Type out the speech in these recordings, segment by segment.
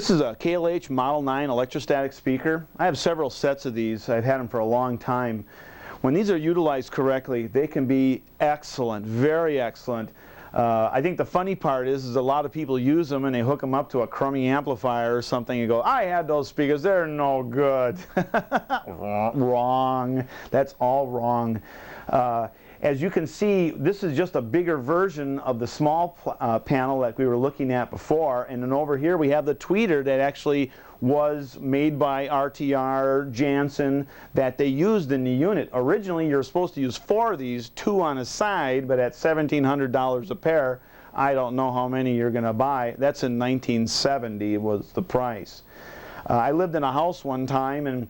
This is a KLH Model 9 electrostatic speaker. I have several sets of these. I've had them for a long time. When these are utilized correctly, they can be excellent, very excellent. I think the funny part is a lot of people use them and they hook them up to a crummy amplifier or something and go, I had those speakers, they're no good. Wrong. That's all wrong. As you can see, this is just a bigger version of the small panel that we were looking at before, and then over here we have the tweeter that actually was made by RTR, Jansen, that they used in the unit. Originally you're supposed to use 4 of these, 2 on a side, but at $1,700 a pair, I don't know how many you're going to buy. That's in 1970 was the price. I lived in a house one time and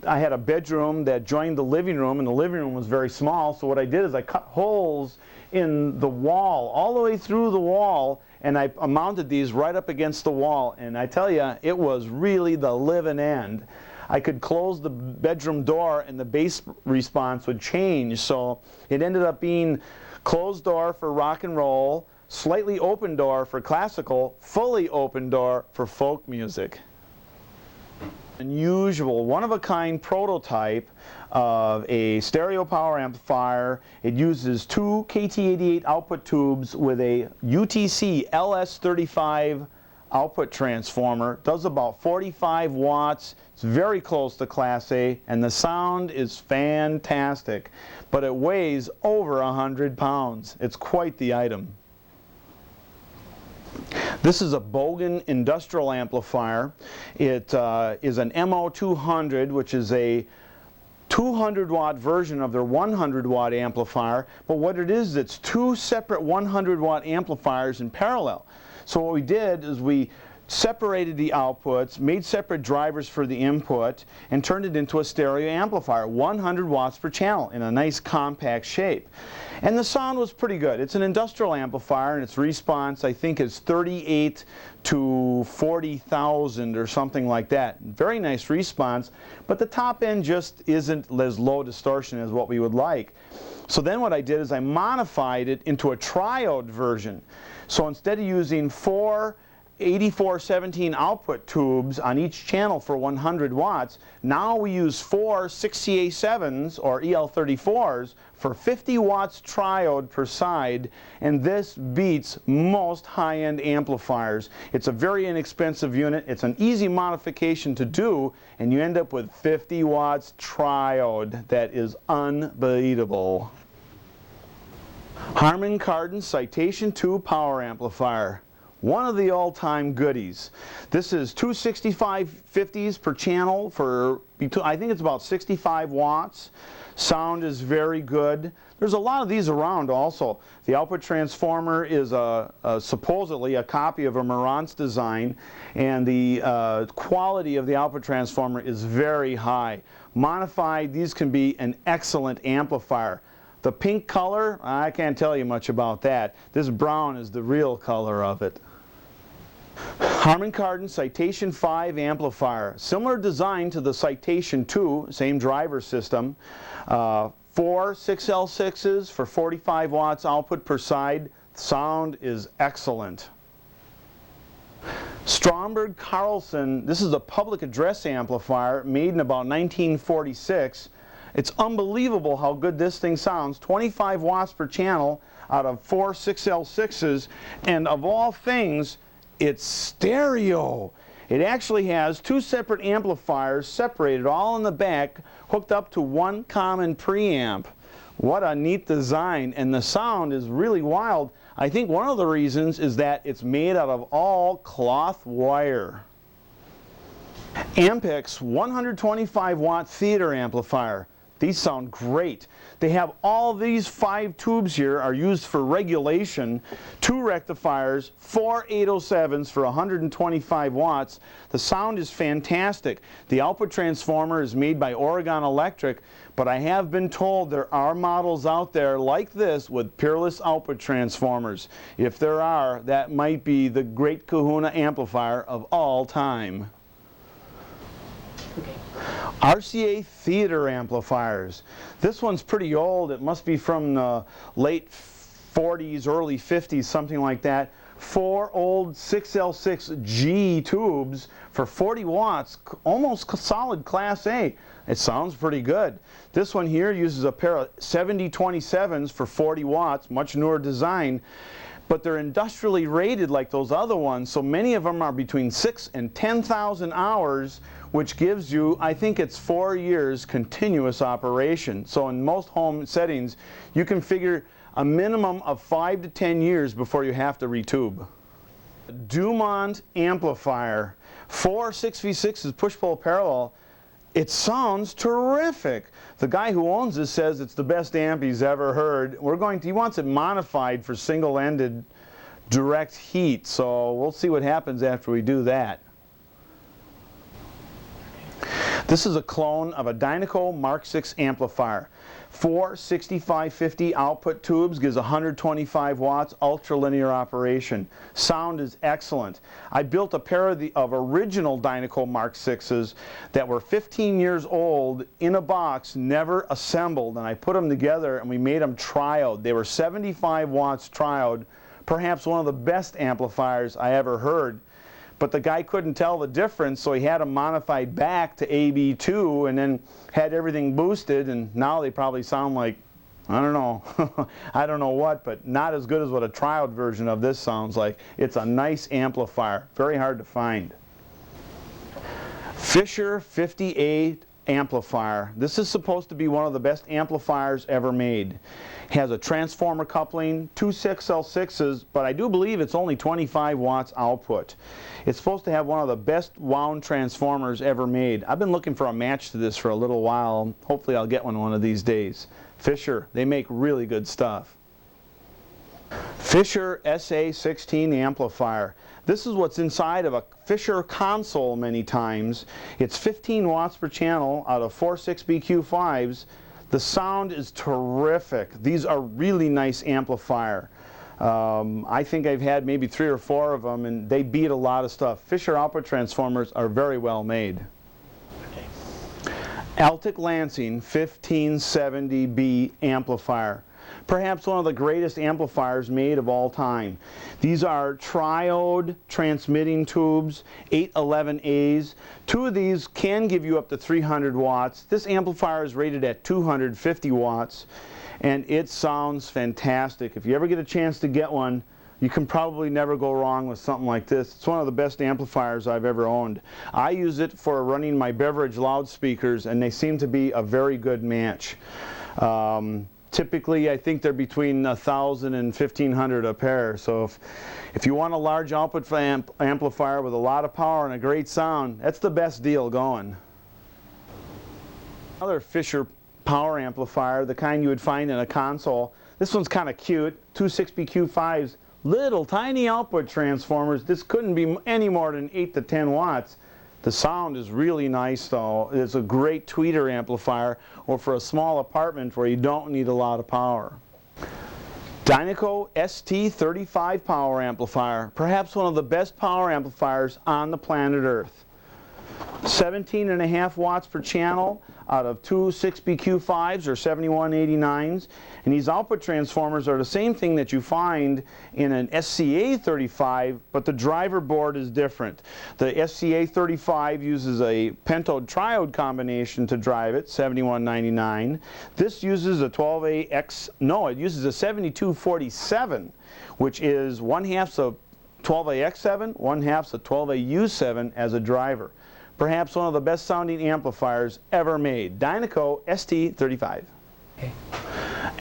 I had a bedroom that joined the living room, and the living room was very small, so what I did is I cut holes in the wall, all the way through the wall, and I mounted these right up against the wall, and I tell you, it was really the living end. I could close the bedroom door and the bass response would change, so it ended up being closed door for rock and roll, slightly open door for classical, fully open door for folk music. Unusual, one-of-a-kind prototype of a stereo power amplifier. It uses 2 KT88 output tubes with a UTC LS35 output transformer. Does about 45 watts. It's very close to Class A, and the sound is fantastic. But it weighs over 100 pounds. It's quite the item. This is a Bogan industrial amplifier. It is an MO200, which is a 200 watt version of their 100 watt amplifier, but what it is, it's 2 separate 100 watt amplifiers in parallel. So what we did is we separated the outputs, made separate drivers for the input, and turned it into a stereo amplifier, 100 watts per channel in a nice compact shape. And the sound was pretty good. It's an industrial amplifier, and its response I think is 38 to 40,000 or something like that. Very nice response, but the top end just isn't as low distortion as what we would like. So then what I did is I modified it into a triode version. So instead of using 4 8417 output tubes on each channel for 100 watts, now we use 4 6CA7s or EL34s for 50 watts triode per side, and this beats most high-end amplifiers. It's a very inexpensive unit, it's an easy modification to do, and you end up with 50 watts triode. That is unbelievable. Harman Kardon Citation Tu power amplifier. One of the all-time goodies. This is 2 6550s per channel for, I think it's about 65 watts. Sound is very good. There's a lot of these around also. The output transformer is supposedly a copy of a Marantz design, and the quality of the output transformer is very high. Modified, these can be an excellent amplifier. The pink color, I can't tell you much about that. This brown is the real color of it. Harman Kardon Citation 5 amplifier. Similar design to the Citation Tu, same driver system. 4 6L6s for 45 watts output per side. Sound is excellent. Stromberg Carlson, this is a public address amplifier made in about 1946. It's unbelievable how good this thing sounds. 25 watts per channel out of 4 6L6s, and of all things, it's stereo. It actually has 2 separate amplifiers separated all in the back, hooked up to one common preamp. What a neat design, and the sound is really wild. I think one of the reasons is that it's made out of all cloth wire. Ampex 125 watt theater amplifier. These sound great. They have all these 5 tubes here are used for regulation, 2 rectifiers, 4 807s for 125 watts. The sound is fantastic. The output transformer is made by Oregon Electric, but I have been told there are models out there like this with peerless output transformers. If there are, that might be the great kahuna amplifier of all time. Okay. RCA Theater amplifiers. This one's pretty old. It must be from the late 40s, early 50s, something like that. 4 old 6L6G tubes for 40 watts, almost solid Class A. It sounds pretty good. This one here uses a pair of 7027s for 40 watts, much newer design, but they're industrially rated like those other ones, so many of them are between 6,000 and 10,000 hours, which gives you, I think it's 4 years continuous operation. So in most home settings, you can figure a minimum of 5 to 10 years before you have to retube. Dumont Amplifier, 4 6v6s push-pull parallel. It sounds terrific. The guy who owns this says it's the best amp he's ever heard. He wants it modified for single-ended direct heat, so we'll see what happens after we do that. This is a clone of a Dynaco Mark 6 amplifier. 4 6550 output tubes, gives 125 watts, ultralinear operation. Sound is excellent. I built a pair of original Dynaco Mark 6s that were 15 years old in a box, never assembled, and I put them together and we made them triode. They were 75 watts triode, perhaps one of the best amplifiers I ever heard. But the guy couldn't tell the difference, so he had them modified back to AB2 and then had everything boosted, and now they probably sound like, I don't know, I don't know what, but not as good as what a triode version of this sounds like. It's a nice amplifier, very hard to find. Fisher 58 amplifier. This is supposed to be one of the best amplifiers ever made. Has a transformer coupling, 2 6L6s, but I do believe it's only 25 watts output. It's supposed to have one of the best wound transformers ever made. I've been looking for a match to this for a little while. Hopefully I'll get one of these days. Fisher, they make really good stuff. Fisher SA16 amplifier. This is what's inside of a Fisher console many times. It's 15 watts per channel out of 4 6BQ5s. The sound is terrific. These are really nice amplifier. I think I've had maybe 3 or 4 of them, and they beat a lot of stuff. Fisher output transformers are very well made. Altec Lansing 1570B amplifier. Perhaps one of the greatest amplifiers made of all time. These are triode transmitting tubes, 811As. 2 of these can give you up to 300 watts. This amplifier is rated at 250 watts, and it sounds fantastic. If you ever get a chance to get one, you can probably never go wrong with something like this. It's one of the best amplifiers I've ever owned. I use it for running my beverage loudspeakers, and they seem to be a very good match. Typically, I think they're between 1,000 and 1,500 a pair. So if you want a large output amplifier with a lot of power and a great sound, that's the best deal going. Another Fisher power amplifier, the kind you would find in a console. This one's kind of cute. 2 6BQ5s, little tiny output transformers. This couldn't be any more than 8 to 10 watts. The sound is really nice though. It's a great tweeter amplifier, or for a small apartment where you don't need a lot of power. Dynaco ST35 power amplifier, perhaps one of the best power amplifiers on the planet Earth. 17.5 watts per channel out of 2 6BQ5s or 7189s, and these output transformers are the same thing that you find in an RCA 35, but the driver board is different. The RCA 35 uses a pentode triode combination to drive it, 7199. This uses a 12AX, no, it uses a 7247, which is 1/2 of 12AX7, 1/2 of 12AU7 as a driver. Perhaps one of the best sounding amplifiers ever made. Dynaco ST35. Okay.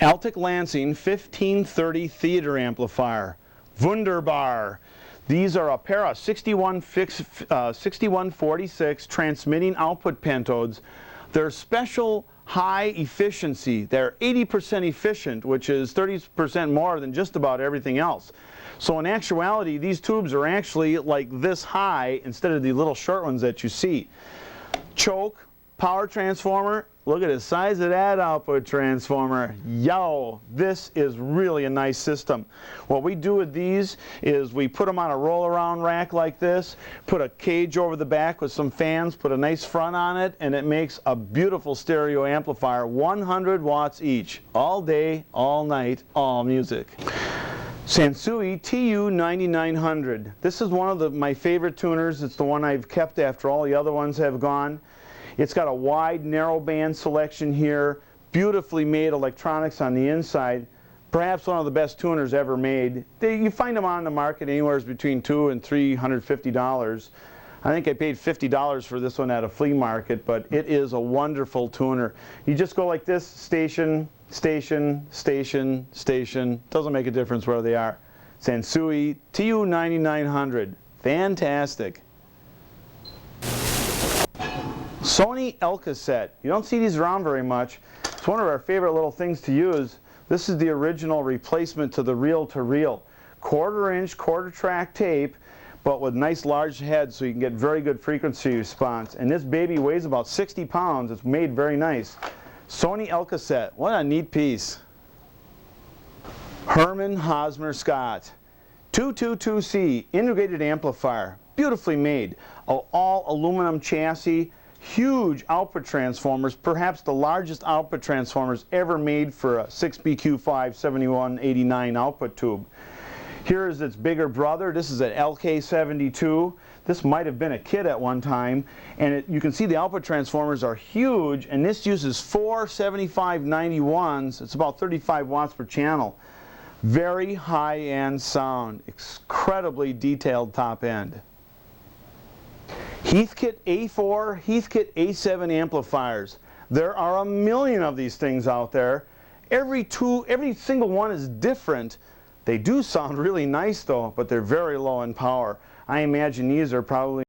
Altec Lansing 1530 theater amplifier. Wunderbar. These are a pair of 6146 transmitting output pentodes. They're special high efficiency. They're 80% efficient, which is 30% more than just about everything else. So in actuality, these tubes are actually like this high instead of the little short ones that you see. Choke, power transformer, look at the size of that output transformer. Yo, this is really a nice system. What we do with these is we put them on a roll-around rack like this, put a cage over the back with some fans, put a nice front on it, and it makes a beautiful stereo amplifier, 100 watts each, all day, all night, all music. Sansui Tu 9900. This is one of my favorite tuners. It's the one I've kept after all the other ones have gone. It's got a wide narrow band selection here, beautifully made electronics on the inside. Perhaps one of the best tuners ever made. You find them on the market anywhere between $200 and $350. I think I paid $50 for this one at a flea market, but it is a wonderful tuner. You just go like this, station, station, station, station. Doesn't make a difference where they are. Sansui Tu 9900. Fantastic. Sony Elka set. You don't see these around very much. It's one of our favorite little things to use. This is the original replacement to the reel-to-reel. Quarter-inch, quarter-track tape, but with nice large heads so you can get very good frequency response. And this baby weighs about 60 pounds. It's made very nice. Sony Elka set. What a neat piece. Herman Hosmer Scott. 222C integrated amplifier. Beautifully made. All aluminum chassis. Huge output transformers. Perhaps the largest output transformers ever made for a 6BQ5 7189 output tube. Here is its bigger brother. This is an LK72. This might have been a kit at one time. And you can see the output transformers are huge, and this uses 4 7591s. It's about 35 watts per channel. Very high-end sound. Incredibly detailed top end. Heath Kit A4, Heath Kit A7 amplifiers. There are a million of these things out there. Every single one is different. They do sound really nice though, but they're very low in power. I imagine these are probably